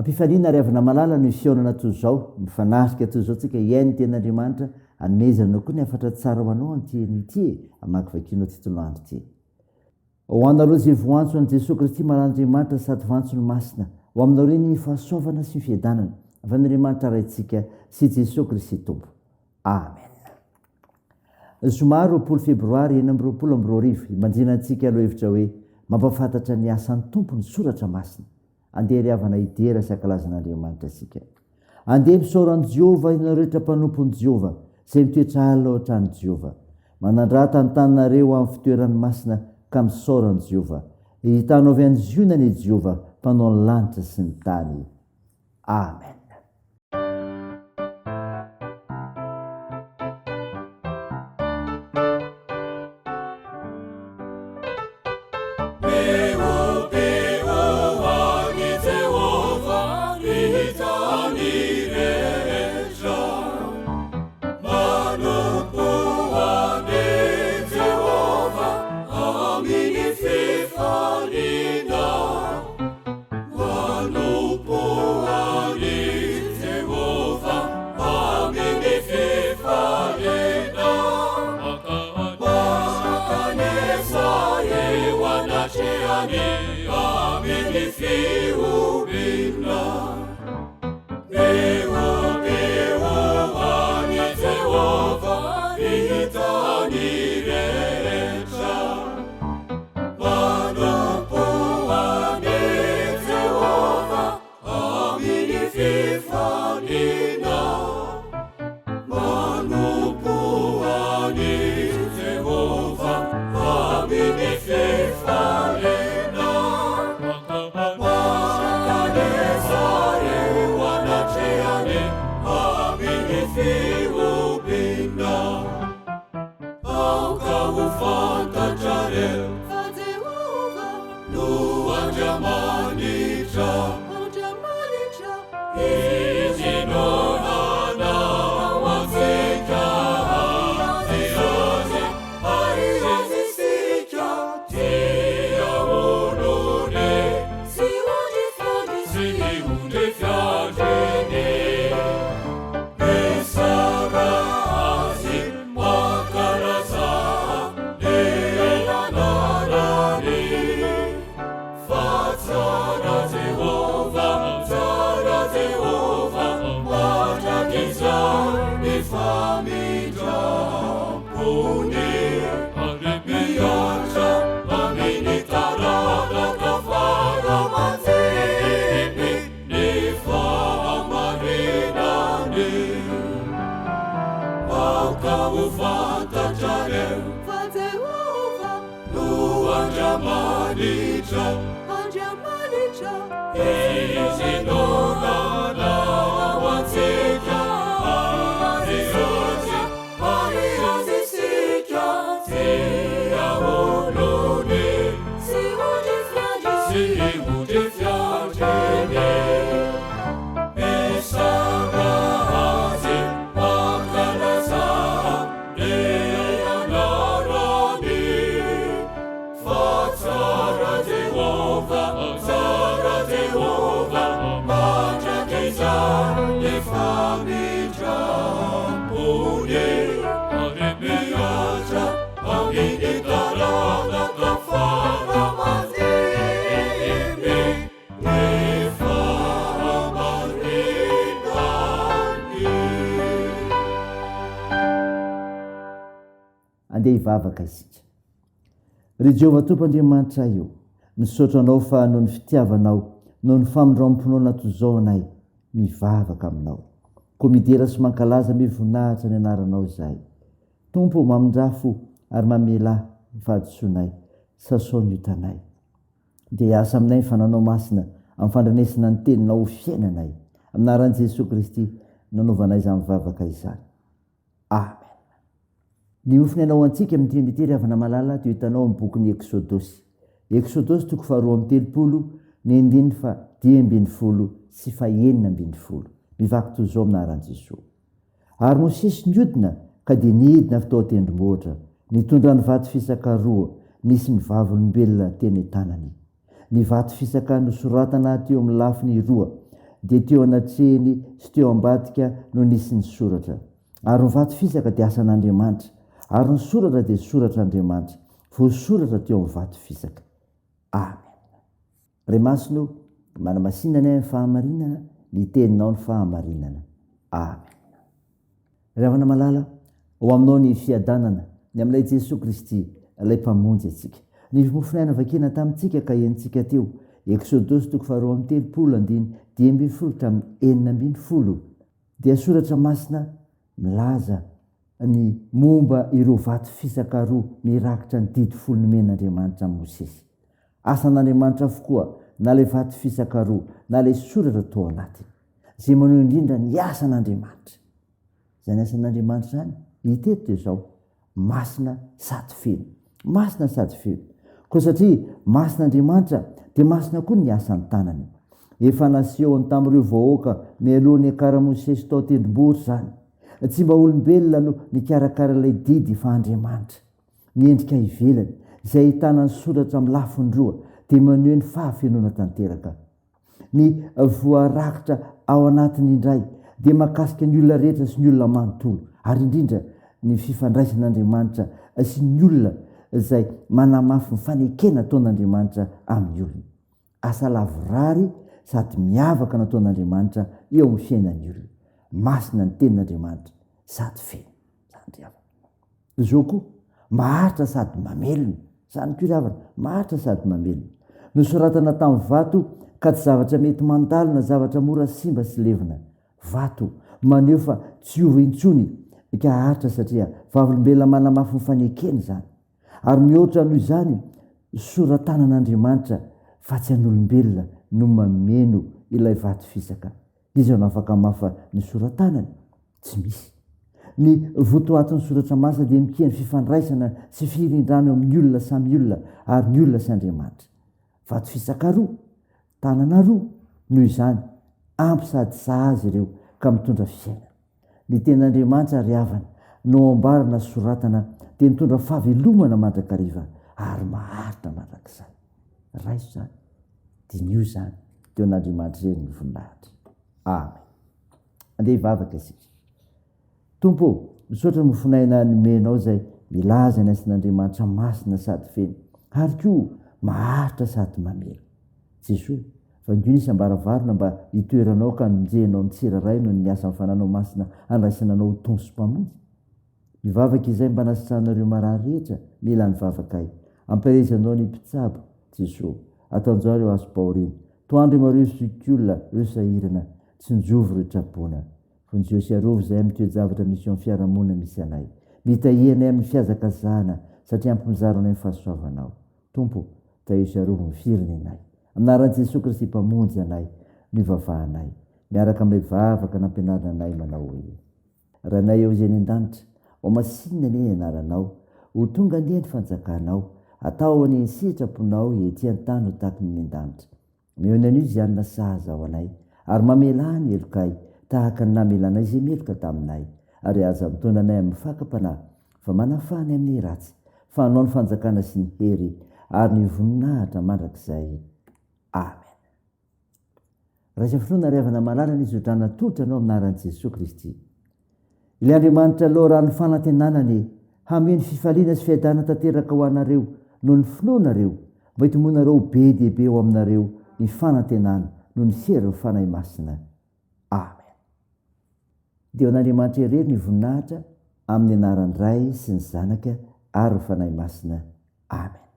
ampifaniana ry avana malala no isionana toy zao mifanasika toy zao tsika iainy ten'andriamanitra anomezana koa ny afatra tsara ho anao antynyty amaky vakinao tytoloandro ty ho anareo zay voantso an' Jesosy Kristy maran'andriamanitra sady voantsony masina ho aminao reny ny fahasoavana sy fiadanana avy an'andriamanitra raintsika sy Jesosy Kristy tompo amen. Zoma 20 febroary 2020 imanjinantsika aloha hevitra hoe mampafantatra ny asan'ny tompo ny soratra masina. Andeha ry havana idera sy ankalazan'andriamanitra asika. Andeha misaoran'i Jehova ianareo rehetra mpanompon'i Jehova izay mitoetra alina ohatran'i Jehova. Manandrata ny tananareo amin'ny fitoerany masina ka misaoran'i Jehova. Hitanao avy any zionany i Jehova mpanao ny lanitra sy ny tany. Amen. Andeha hivavaka isika. Ry Jehova Tompo Andriamanitra io, misaotra anao fa noho ny fitiavanao, noho ny famindram-ponoana toy izao anay, mivavaka aminao. Koa midera sy mankalaza mivonahitra ny anaranao izahay. Tompo mamindrafo ary mamela ny fahadisoanay, sasao ny otanay. Dia hiasa aminay ny fananao masina amin'ny fandranesana ny teninao ho fiainanay. Amin'ny anaran'i Jesosy Kristy nanaovanay izany mivavaka izany. Amen. Ny ofinainao antsika amin'ity ry havana malala dia hitanao amin'ny bokin'ny Exodosy. Exodosy 2:30, ny 10:10 sy 9:10. Mivaky toy izao amin'ny anaran'i Jesosy. Ary Mosesy niodina ka dia nidina avy tao tendrombohitra, nitondra ny vato fisaka roa, misy ny vavolombelona teny tanany. Ny vato fisaka nosoratana teo amin'ny lafiny roa, dia teo anatrehny sy teo ambadika no nisy ny soratra. Ary ny vato fisaka dia asan'Andriamanitra, ary ny soratra dia soratr'Andriamanitra, voasoratra teo amin'ny vato fisaka. Amen. Ray masino, manamasinana ny fahamarinana, ny teninao ny fahamarinana. Amen. Ry havana malala, ho aminao ny fiadanana ny amin'ilay Jesosy Kristy, ilay mpamonjy atsika. Ny mofinaina vakena tamintsika ka enitsika teo, Exodosy 2:3-12 dia soratra masina milaza ny momba ireo vato fisaka roa mirakitra ny didy folo nomen'Andriamanitra amin'ny Mosesy. Asan'Andriamanitra avokoa na ilay vato fisaka roa na ilay soratra tao anatiny, izay maneho indrindra ny asan'Andriamanitra. Izany asan'Andriamanitra izany hiteto dia izao, masina sady feno, masina sady feno. Koa satria masin'Andriamanitra dia masina koa ny asan'ny tanany. Efa nasehony tamin'ireo vahoaka mialohan'ny hakaran'i Mosesy tao tendrombohitra izany. Tsy mba olombelona no nikarakara ilay didy fa Andriamanitra. Miendrika ivelany izay ahitana ny soratra amin'ny lafiny roa dia maneho ny fahafenoana tanteraka. Ny voarakitra ao anatiny indray dia mahakasika ny olona rehetra sy ny olona manontolo, ary indrindra ny fifandraisan'Andriamanitra sy ny olona izay manamafy ny fanekena ataon'Andriamanitra amin'ny olona. Asa lavorary sady miavaka nataon'Andriamanitra eo amin'ny fiainan'ny olona. Masina ny tenin'Andriamanitra sady feno. Izao koa maharitra sady mamelona, izany koa ry havana, maharitra sady mamelona. Nosoratana tamin'ny vato ka tsy zavatra mety mandalo na zavatra mora simba sy levina. Vato maneho fa tsy ova intsony ka haritra satria vavolombelona manamafy ny fanekena izany. Ary mihoatra noho izany soratanan'Andriamanitra fa tsy an'olombelona no mameno ilay vato fisaka. Izy no afaka mafa ny soratanany? Tsy misy. Ny votoatin'ny soratra masina dia mikeny fifandraisana sy firindrana amin'ny olona samy olona ary ny olona sy Andriamanitra. Vato fisaka roa, tanana roa, noho izany ampy sady sahaza ireo ka mitondra fiainana. Ny tenin'Andriamanitra ry havana no ambarana soratana dia mitondra fahavelomana mandrakariva ary maharitra mandrakizay. Raiso izany, dinio izany teo an'Andriamanitra ireny ny voninahitra. Amen. Andeha hivavaka isika. Tompo, misaotra ny mofinaina nomenao izay milaza ny asan'Andriamanitra masina sady feno, ary koa maharitra sady mamela. Jesosy, vandio nisy ambaravarona mba hitoeranao ka nonjenao ny tsiraray noho ny asa mifananao masina andraisananao tony sy mpamonjy. Mivavaka izay mba nasitranareo marany rehetra mila nivavaka ampirezanao ny mpitsabo. Jesosy, ataonjao ireo azo baoriny, toandro mareo sikolona ireo sahirana, tsy njovo ireo trapona. Vonjeo sy arovo izay amin'ny toe-javatra misy eo amin'ny fiarahamonina misy anay. Mitahianay amin'ny fiazakazahana satria ampimizaro anay amin'ny fahasoavanao. Tompo, tahio sy arovo ny firenenay. Aminaran'i Jesosy Kristy mpamonjy anay, no ivavahanay. Miaraka amin'ilay vavaka nampianarana anay manao hoe: Ranay eo izay any an-danitra, ao masinina ny anaranao, ho tonga ny fanjakanao, atao any sitraponao ety an-tany ho tahaky ny an-danitra. Mihona an'io izany na sahaza ao anay, ary mamela ny elokay tahaka ny namelanay izay meloka taminay, ary aza mitondra anay amin'ny fakam-panahy, fa manafany amin'ny ratsy, fa hanao ny fanjakana sy ny hery ary ny voninahitra mandrakizay. Amen. Raisa finoana ry havana malala ny zodrana tolotra anao aminaran'i Jesosy Kristy. Ilay Andriamanitra aloha raha ny fanantenanany hameo ny fifaliana sy fiaidana tanteraka ho anareo noho ny finoanareo, mba hitomonareo be dehibe ho aminareo ny fanantenana noho ny sery fanahy masina. Amen. Dia an'Andriamanitra irery ny voninahitra amin'ny anaran'ny Ray sy ny Zanaka ary ny fanahy masina. Amen.